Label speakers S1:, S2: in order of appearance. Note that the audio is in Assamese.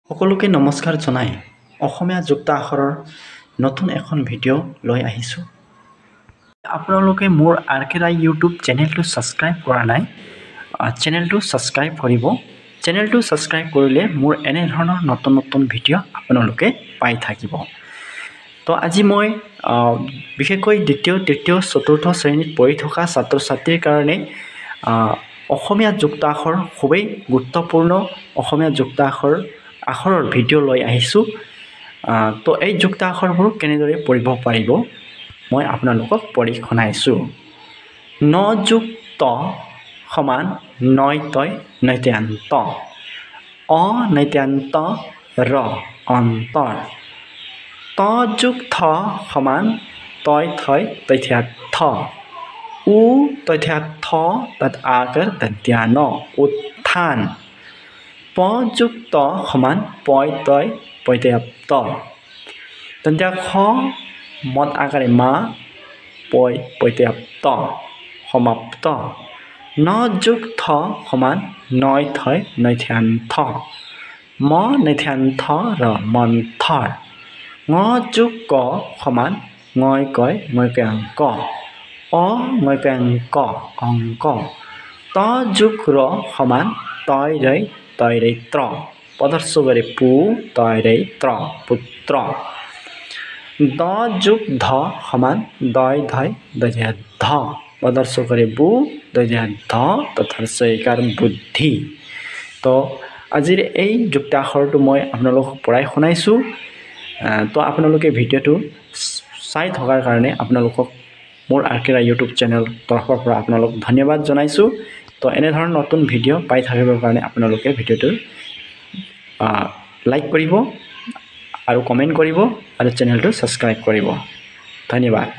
S1: সকলোকে নমস্কাৰ জনাই অসমীয়া যুক্ত আখৰৰ নতুন এখন ভিডিঅ' লৈ আহিছোঁ। আপোনালোকে মোৰ RKRI ইউটিউব চেনেলটো ছাবস্ক্ৰাইব কৰা নাই, চেনেলটো ছাবস্ক্ৰাইব কৰিব। চেনেলটো ছাবস্ক্ৰাইব কৰিলে মোৰ এনেধৰণৰ নতুন নতুন ভিডিঅ' আপোনালোকে পাই থাকিব। তো আজি মই বিশেষকৈ দ্বিতীয়, তৃতীয়, চতুৰ্থ শ্ৰেণীত পঢ়ি থকা ছাত্ৰ ছাত্ৰীৰ কাৰণে অসমীয়া যুক্ত আখৰ খুবেই গুৰুত্বপূৰ্ণ অসমীয়া যুক্ত আখৰৰ ভিডিঅ' লৈ আহিছোঁ। তো এই যুক্ত আখৰবোৰ কেনেদৰে পঢ়িব পাৰিব মই আপোনালোকক পঢ়ি শুনাইছোঁ। ন যোগ ত সমান নয় তয় নৈত্যান্ত, অনৈত্যান্ত ৰ অন্তৰ। ত যোগ থ সমান তয় থয় তথ্যাত থ, উ তথ্যাত থ তৎ আকাৰ দন্ত্যান উত্থান। প যোগ ত সমান পয় তয় পৈত্যাপ্ত, দন্ত্য খ মত আকাৰে মা পয় পৈত্যাপ্ত সমাপ্ত। ন যোগ থ সমান নয় থয় নৈথ্যান্থ, ম নৈথ্যান্থ ৰ মন্থৰ। ঙ যোগ ক সমান ঙয় কয় ঙয়কাংক, অঙয়কাংক অংক। ত যোগ ৰ সমান তয় ৰয় তৈৰৈত্ৰ, পদস্বৰে পু তয় ৰে ত্ৰ পুত্ৰ। দ যোগ ধ সমান দয় ধয় দধ্যাত ধ, পদস্বৰে বু দধ্যাত ধ তথ্যস্বইকাৰ বুদ্ধি। তো আজিৰ এই যুক্ত আখৰটো মই আপোনালোকক পঢ়াই শুনাইছোঁ। তো আপোনালোকে ভিডিঅ'টো চাই থকাৰ কাৰণে আপোনালোকক মোৰ RKRI ইউটিউব চেনেল তৰফৰ পৰা আপোনালোক ধন্যবাদ জনাইছোঁ। তো এনেধৰণৰ নতুন ভিডিঅ' পাই থাকিবৰ কাৰণে আপোনালোকে ভিডিঅ'টো লাইক কৰিব আৰু কমেণ্ট কৰিব আৰু চেনেলটো ছাবস্ক্ৰাইব কৰিব। ধন্যবাদ।